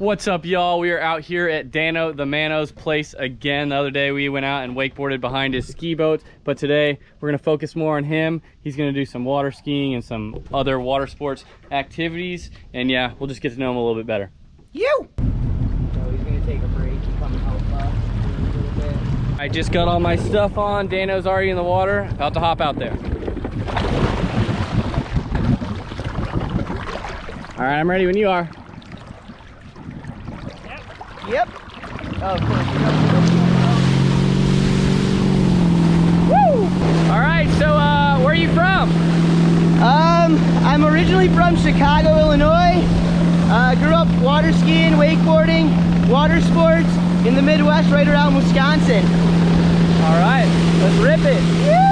What's up, y'all? We are out here at Dano The Mano's place again. The other day we went out and wakeboarded behind his ski boats, but today we're gonna focus more on him. He's gonna do some water skiing and some other water sports activities, and yeah, we'll just get to know him a little bit better. So he's gonna take a break and come and help us a little bit. I just got all my stuff on. Dano's already in the water, about to hop out there. All right, I'm ready when you are. Yep. Oh, of course. Woo! All right, so where are you from? I'm originally from Chicago, Illinois. Grew up water skiing, wakeboarding, water sports in the Midwest, right around Wisconsin. All right, let's rip it. Woo!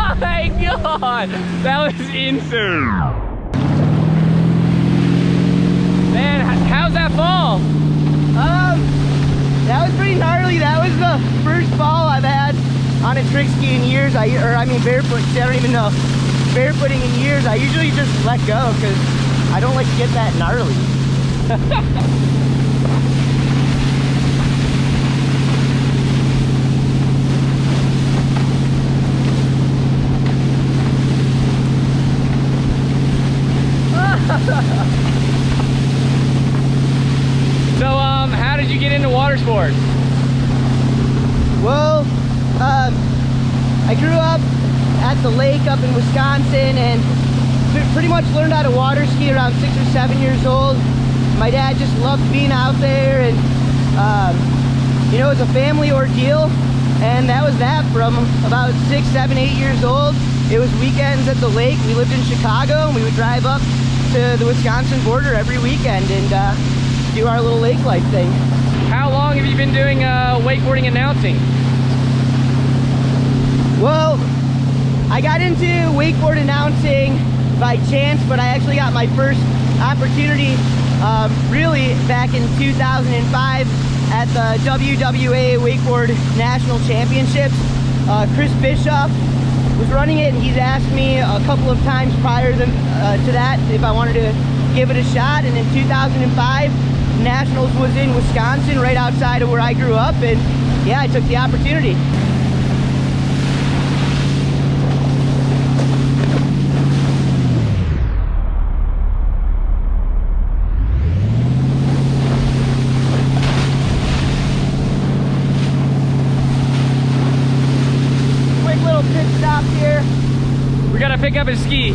My God, that was insane. Man, how's that fall? That was pretty gnarly. That was the first fall I've had on a trick ski in years. Barefoot. I don't even know. Barefooting in years. I usually just let go because I don't like to get that gnarly. So, how did you get into water sports? Well, I grew up at the lake up in Wisconsin and pretty much learned how to water ski around 6 or 7 years old. My dad just loved being out there, and you know, it was a family ordeal, and that was that from about 6, 7, 8 years old. It was weekends at the lake. We lived in Chicago, and we would drive up to the Wisconsin border every weekend and do our little lake life thing. How long have you been doing wakeboarding announcing? Well, I got into wakeboard announcing by chance, but I actually got my first opportunity really back in 2005 at the WWA Wakeboard National Championships. Chris Bischoff was running it, and he's asked me a couple of times prior to that if I wanted to give it a shot, and in 2005 Nationals was in Wisconsin, right outside of where I grew up, and yeah, I took the opportunity. Quick little pit stop here. We gotta pick up his ski.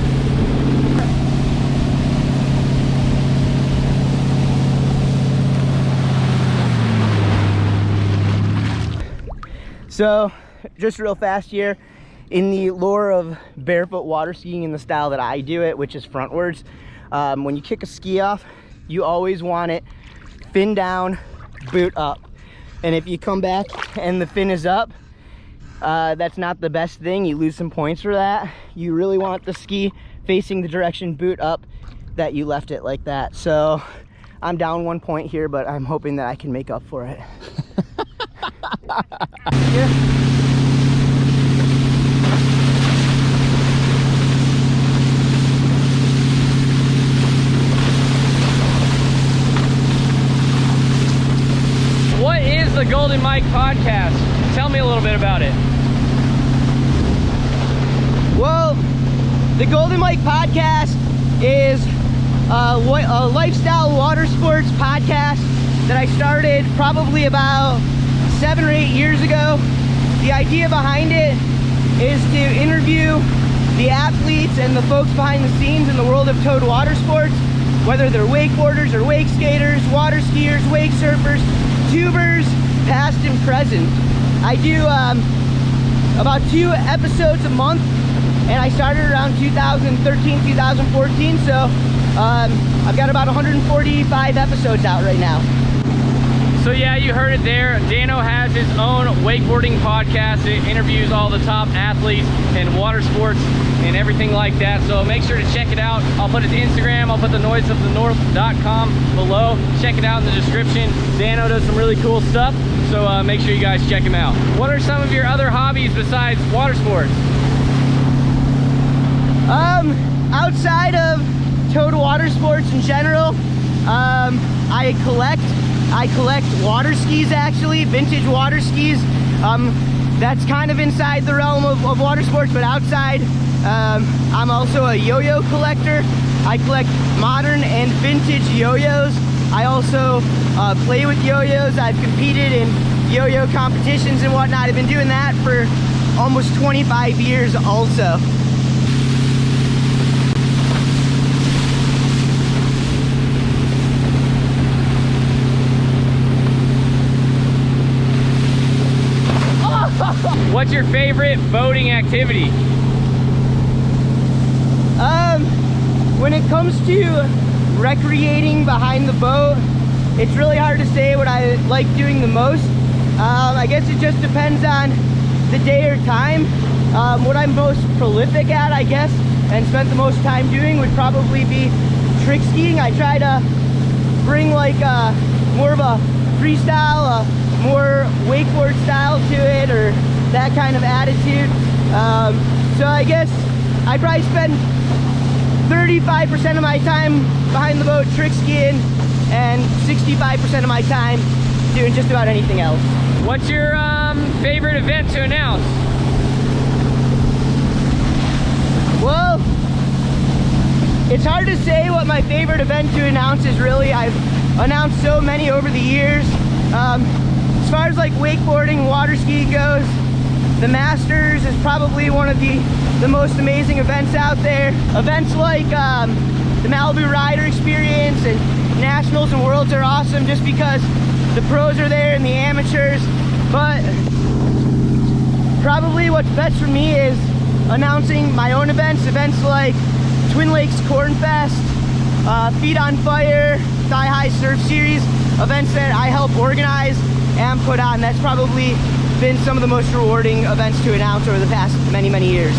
So, just real fast here, in the lore of barefoot water skiing in the style that I do it, which is frontwards, when you kick a ski off, you always want it fin down, boot up. And if you come back and the fin is up, that's not the best thing. You lose some points for that. You really want the ski facing the direction boot up that you left it, like that. So I'm down 1 point here, but I'm hoping that I can make up for it. Yeah. What is the Golden Mike podcast? Tell me a little bit about it. Well, the Golden Mike podcast is a lifestyle water sports podcast that I started probably about 7 or 8 years ago. The idea behind it is to interview the athletes and the folks behind the scenes in the world of towed water sports, whether they're wakeboarders or wake skaters, water skiers, wake surfers, tubers, past and present. I do about 2 episodes a month, and I started around 2013, 2014, so I've got about 145 episodes out right now. So yeah, you heard it there. Dano has his own wakeboarding podcast. It interviews all the top athletes in water sports and everything like that. So make sure to check it out. I'll put his Instagram, I'll put the noiseofthenorth.com below. Check it out in the description. Dano does some really cool stuff, so make sure you guys check him out. What are some of your other hobbies besides water sports? Outside of towed water sports in general, I collect water skis, actually, vintage water skis. That's kind of inside the realm of water sports, but outside, I'm also a yo-yo collector. I collect modern and vintage yo-yos. I also play with yo-yos. I've competed in yo-yo competitions and whatnot. I've been doing that for almost 25 years also. What's your favorite boating activity? When it comes to recreating behind the boat, it's really hard to say what I like doing the most. I guess it just depends on the day or time. What I'm most prolific at, I guess, and spent the most time doing would probably be trick skiing. I try to bring like more of a freestyle, more wakeboard style to it, or that kind of attitude. So I guess I probably spend 35% of my time behind the boat trick skiing and 65% of my time doing just about anything else. What's your favorite event to announce? Well, it's hard to say what my favorite event to announce is really. I've announced so many over the years. As far as like wakeboarding, water skiing goes, the Masters is probably one of the most amazing events out there. Events like the Malibu Rider Experience and Nationals and Worlds are awesome just because the pros are there and the amateurs. But probably what's best for me is announcing my own events like Twin Lakes Corn Fest, Feet on Fire, Thigh High Surf Series, events that I help organize and put on. That's probably been some of the most rewarding events to announce over the past many, many years.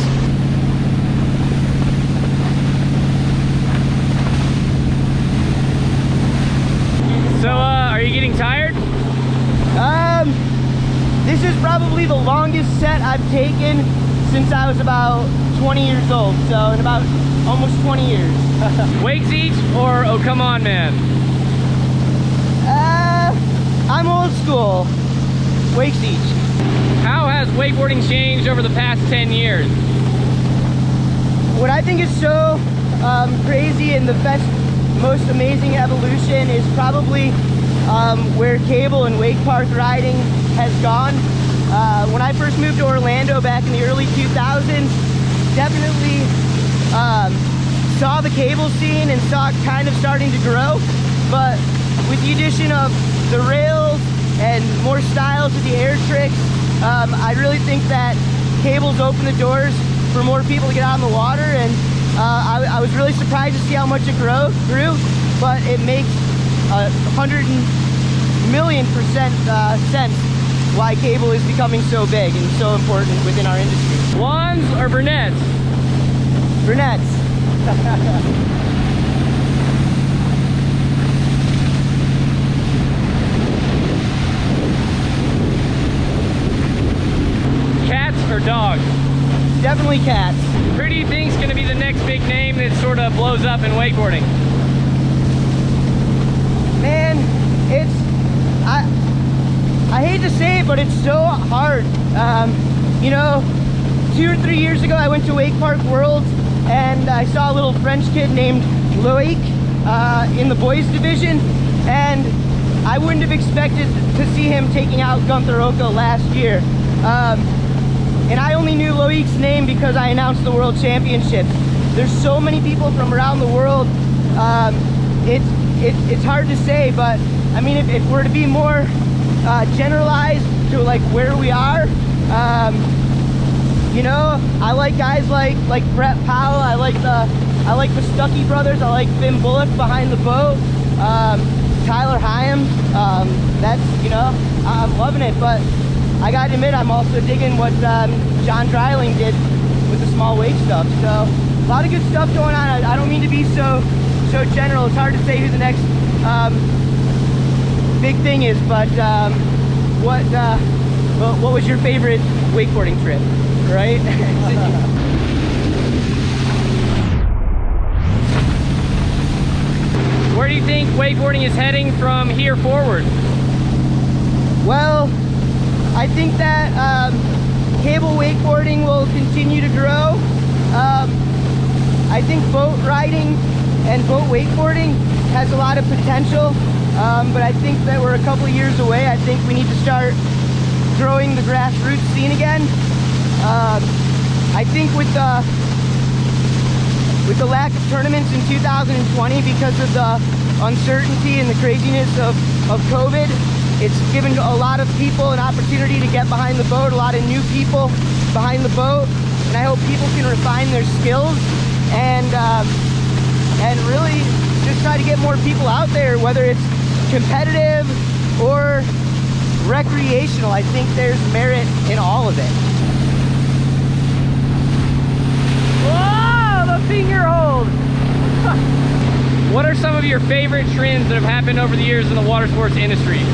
So, are you getting tired? This is probably the longest set I've taken since I was about 20 years old, so in about almost 20 years. Wakes each or oh come on man? I'm old school. Wakes each. How has wakeboarding changed over the past 10 years? What I think is so crazy and the best, most amazing evolution is probably where cable and wake park riding has gone. When I first moved to Orlando back in the early 2000s, definitely saw the cable scene and saw it kind of starting to grow. But with the addition of the rails and more styles of the air tricks, I really think that cables open the doors for more people to get out in the water, and I was really surprised to see how much it grew, but it makes 100,000,000% sense why cable is becoming so big and so important within our industry. Wands or brunettes? Brunettes. Cats or dogs? Definitely cats. Who do you think is going to be the next big name that sort of blows up in wakeboarding? Man, I hate to say it, but it's so hard. You know, 2 or 3 years ago, I went to Wake Park World and I saw a little French kid named Loic in the boys division, and I wouldn't have expected to see him taking out Gunther Oka last year. and I only knew Loic's name because I announced the World Championships. There's so many people from around the world. It's hard to say, but I mean, if we're to be more generalized to like where we are, you know, I like guys like Brett Powell. I like the Stuckey brothers. I like Finn Bullock behind the boat. Tyler Hyam. That's, you know, I'm loving it. But I gotta admit, I'm also digging what John Dreiling did with the small wake stuff. So a lot of good stuff going on. I don't mean to be so general. It's hard to say who the next big thing is. But what was your favorite wakeboarding trip? Right? Where do you think wakeboarding is heading from here forward? Well, I think that cable wakeboarding will continue to grow. I think boat riding and boat wakeboarding has a lot of potential, but I think that we're a couple of years away. I think we need to start growing the grassroots scene again. I think with the lack of tournaments in 2020 because of the uncertainty and the craziness of COVID, it's given a lot of people an opportunity to get behind the boat, a lot of new people behind the boat, and I hope people can refine their skills and really just try to get more people out there, whether it's competitive or recreational. I think there's merit in all of it. Whoa, the finger hold! What are some of your favorite trends that have happened over the years in the water sports industry?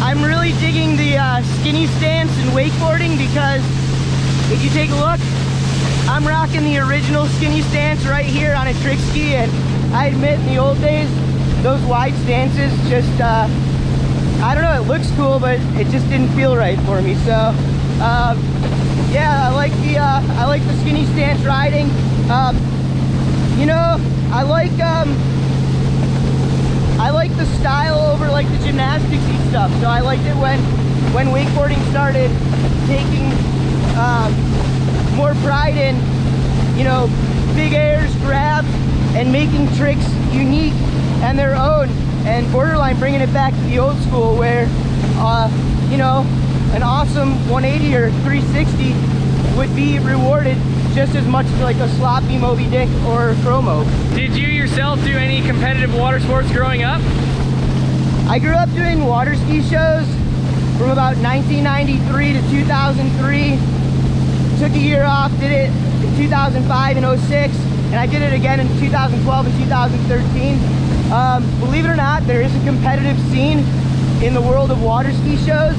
I'm really digging the skinny stance in wakeboarding, because if you take a look, I'm rocking the original skinny stance right here on a trick ski, and I admit in the old days, those wide stances just, I don't know, it looks cool, but it just didn't feel right for me. So, yeah, I like the skinny stance riding. You know, I like the style over like the gymnastics-y stuff. So I liked it when wakeboarding started taking more pride in, you know, big airs, grabs, and making tricks unique and their own, and borderline bringing it back to the old school where, you know, an awesome 180 or 360 would be rewarded just as much as like a sloppy Moby Dick or chromo. Did you yourself do any competitive water sports growing up? I grew up doing water ski shows from about 1993 to 2003. Took a year off, did it in 2005 and 06, and I did it again in 2012 and 2013. Believe it or not, there is a competitive scene in the world of water ski shows.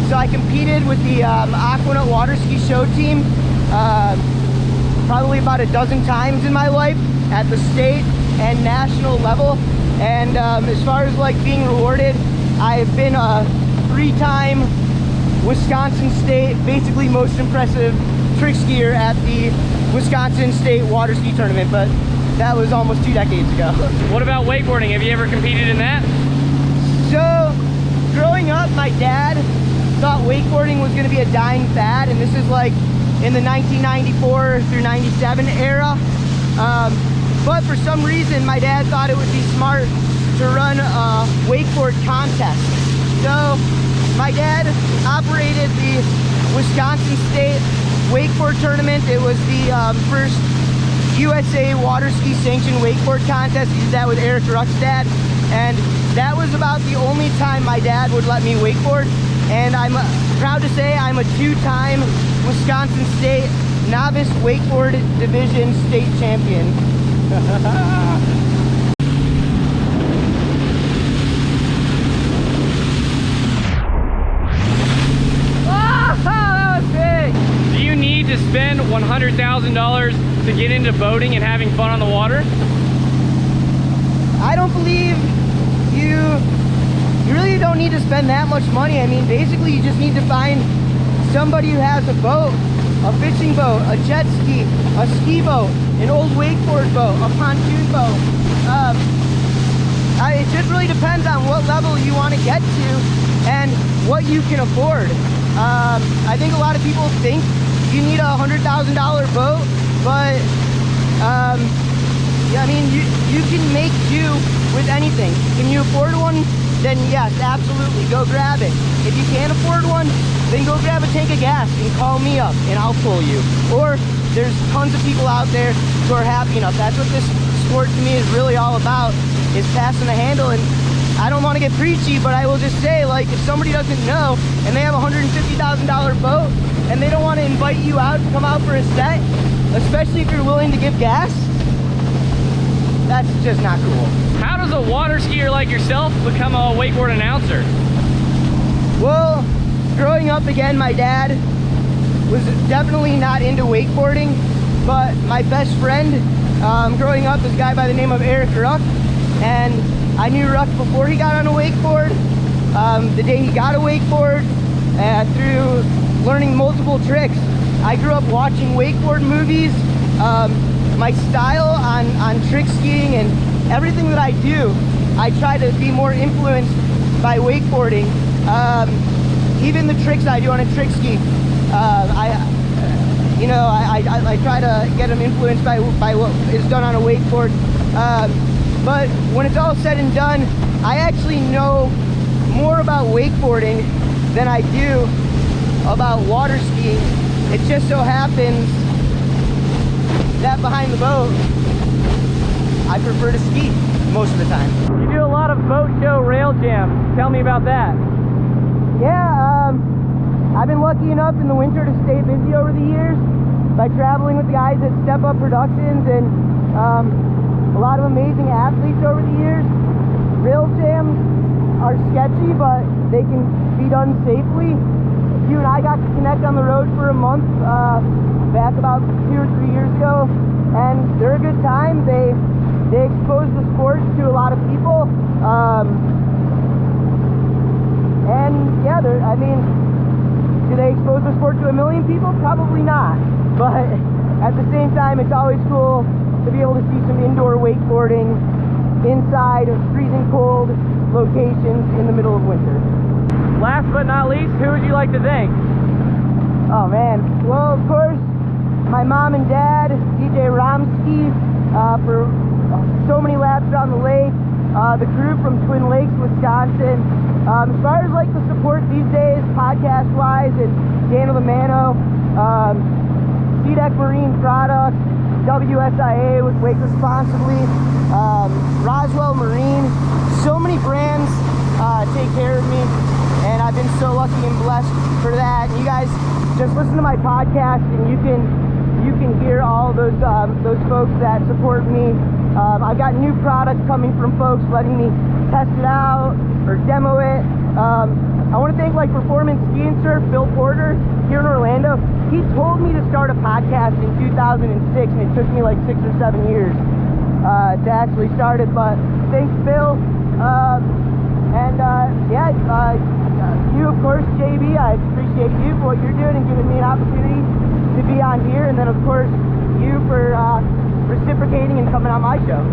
So I competed with the Aquanaut water ski show team probably about a dozen times in my life at the state and national level. And as far as like being rewarded, I've been a 3-time Wisconsin State, basically most impressive trick skier at the Wisconsin State water ski tournament, but that was almost 2 decades ago. What about wakeboarding? Have you ever competed in that? So growing up, my dad thought wakeboarding was going to be a dying fad, and this is like in the 1994 through 97 era. But for some reason, my dad thought it would be smart to run a wakeboard contest. So my dad operated the Wisconsin State wakeboard tournament. It was the first USA water ski sanctioned wakeboard contest. He did that with Eric Ruckstad, and that was about the only time my dad would let me wakeboard. And I'm proud to say I'm a 2-time Wisconsin State Novice Wakeboard Division state champion. That was big! Do you need to spend $100,000 to get into boating and having fun on the water? I don't believe you really don't need to spend that much money. I mean, basically you just need to find somebody who has a boat, a fishing boat, a jet ski, a ski boat, an old wakeboard boat, a pontoon boat. It just really depends on what level you want to get to and what you can afford. I think a lot of people think you need a $100,000 boat, but yeah, I mean, you can make do with anything. Can you afford one? Then yes, absolutely, go grab it. If you can't afford one, then go grab a tank of gas and call me up and I'll pull you. Or there's tons of people out there who are happy enough. That's what this sport to me is really all about, is passing the handle. And I don't want to get preachy, but I will just say, like, if somebody doesn't know and they have a $150,000 boat and they don't want to invite you out to come out for a set, especially if you're willing to give gas, that's just not cool. How does a water skier like yourself become a wakeboard announcer? Well, growing up, again, my dad was definitely not into wakeboarding, but my best friend growing up was a guy by the name of Eric Ruck, and I knew Ruck before he got on a wakeboard. The day he got a wakeboard, through learning multiple tricks. I grew up watching wakeboard movies. My style on trick skiing and everything that I do, I try to be more influenced by wakeboarding. Even the tricks I do on a trick ski, I try to get them influenced by what is done on a wakeboard. But when it's all said and done, I actually know more about wakeboarding than I do about water skiing. It just so happens that behind the boat, I prefer to ski most of the time. You do a lot of boat show rail jams. Tell me about that. Yeah, I've been lucky enough in the winter to stay busy over the years by traveling with the guys at Step Up Productions and a lot of amazing athletes over the years. Rail jams are sketchy, but they can be done safely. You and I got to connect on the road for a month back about 2 or 3 years ago, and they're a good time. They expose the sport to a lot of people, and yeah, I mean, do they expose the sport to 1 million people? Probably not, but at the same time, it's always cool to be able to see some indoor wakeboarding inside of freezing cold locations in the middle of winter. Last but not least, who would you like to thank? Oh man, well, of course, my mom and dad, DJ Romsky, for so many laps around the lake, the crew from Twin Lakes, Wisconsin. As far as like the support these days, podcast-wise, and Dano The Mano, C-Deck Marine Products, WSIA with Wake Responsibly, Roswell Marine, so many brands take care of me, and I've been so lucky and blessed for that. And you guys just listen to my podcast and you can hear all those folks that support me. I've got new products coming from folks letting me test it out or demo it. I want to thank like Performance Ski and Surf, Bill Porter here in Orlando. He told me to start a podcast in 2006, and it took me like 6 or 7 years to actually start it. But thanks, Bill. You, of course, JB, I appreciate you for what you're doing and giving me an opportunity to be on here. And then, of course, you for reciprocating and coming on my show.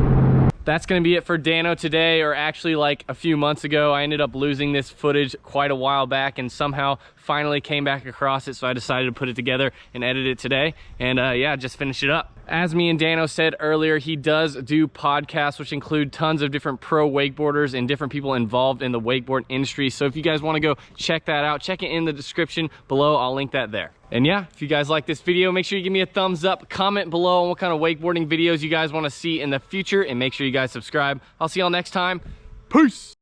That's going to be it for Dano today, or actually like a few months ago. I ended up losing this footage quite a while back and somehow finally came back across it, so I decided to put it together and edit it today, and yeah, just finish it up. As me and Dano said earlier, he does do podcasts which include tons of different pro wakeboarders and different people involved in the wakeboard industry. So if you guys want to go check that out, check it in the description below. I'll link that there. And yeah, if you guys like this video, make sure you give me a thumbs up, comment below on what kind of wakeboarding videos you guys want to see in the future, and make sure you guys subscribe. I'll see y'all next time. Peace.